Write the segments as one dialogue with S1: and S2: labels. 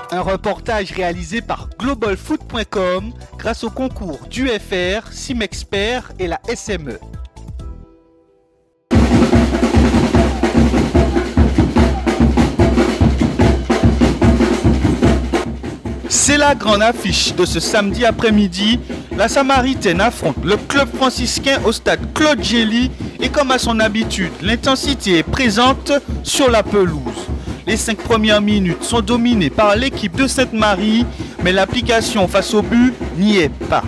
S1: Un reportage réalisé par globalfoot.com grâce au concours d'UFR, Simexpert et la SME. C'est la grande affiche de ce samedi après-midi. La Samaritaine affronte le club franciscain au stade Claude Gély et comme à son habitude, l'intensité est présente sur la pelouse. Les 5 premières minutes sont dominées par l'équipe de Sainte-Marie, mais l'application face au but n'y est pas.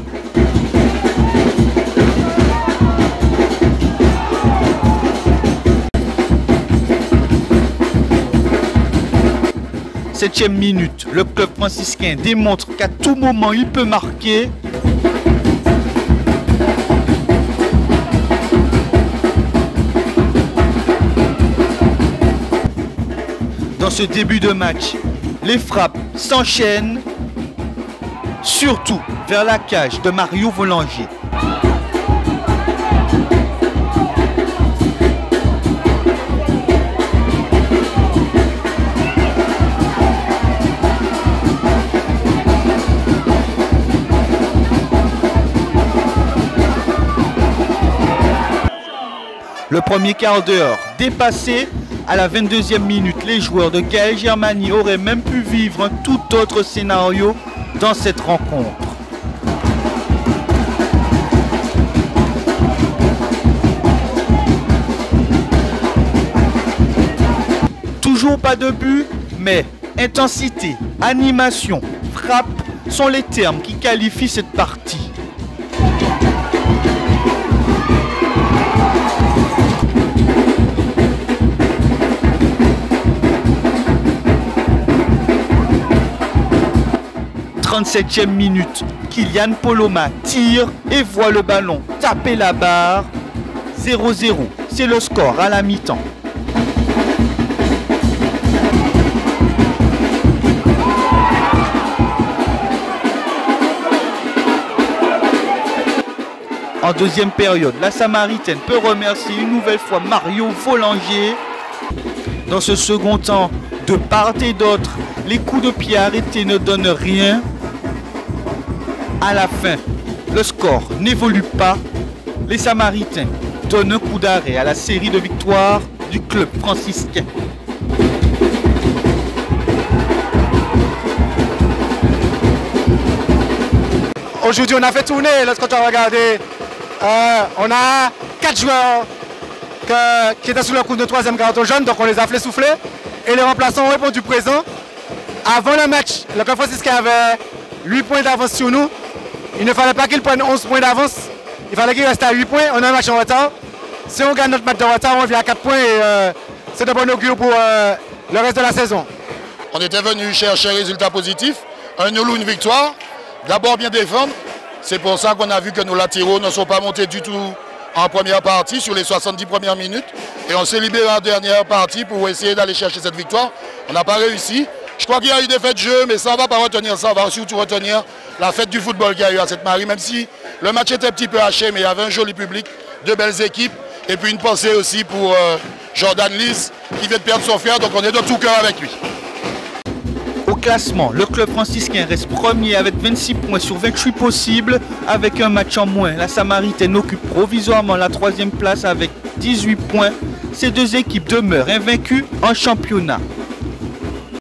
S1: Septième minute, le club franciscain démontre qu'à tout moment il peut marquer. Dans ce début de match, les frappes s'enchaînent, surtout vers la cage de Mario Vollanger. Le premier quart d'heure dépassé. À la 22e minute, les joueurs de Gaël Germany auraient même pu vivre un tout autre scénario dans cette rencontre. Toujours pas de but, mais intensité, animation, frappe sont les termes qui qualifient cette partie. « 37e minute, Kylian Poloma tire et voit le ballon taper la barre. 0-0, c'est le score à la mi-temps. En deuxième période, la Samaritaine peut remercier une nouvelle fois Mario Vollanger. Dans ce second temps, de part et d'autre, les coups de pied arrêtés ne donnent rien. À la fin, le score n'évolue pas. Les Samaritains donnent un coup d'arrêt à la série de victoires du club franciscain.
S2: Aujourd'hui, on a fait tourner, lorsqu'on a regardé, on a 4 joueurs qui étaient sous le coup de 3e carton jaune, donc on les a fait souffler. Et les remplaçants ont répondu présent. Avant le match, le club franciscain avait 8 points d'avance sur nous. Il ne fallait pas qu'il prenne 11 points d'avance. Il fallait qu'il reste à 8 points. On a un match en retard. Si on gagne notre match de retard, on revient à 4 points et c'est de bon augure pour le reste de la saison.
S3: On était venu chercher un résultat positif, un nul ou une victoire. D'abord bien défendre. C'est pour ça qu'on a vu que nos latéraux ne sont pas montés du tout en première partie sur les 70 premières minutes. Et on s'est libéré en dernière partie pour essayer d'aller chercher cette victoire. On n'a pas réussi. Je crois qu'il y a eu des faits de jeu, mais ça ne va pas retenir ça. On va surtout retenir la fête du football qu'il y a eu à Sainte-Marie, même si le match était un petit peu haché, mais il y avait un joli public, de belles équipes. Et puis une pensée aussi pour Jordan Lys, qui vient de perdre son frère, donc on est de tout cœur avec lui.
S1: Au classement, le club franciscain reste premier avec 26 points sur 28 possibles. Avec un match en moins, la Samaritaine occupe provisoirement la 3e place avec 18 points. Ces deux équipes demeurent invaincues en championnat.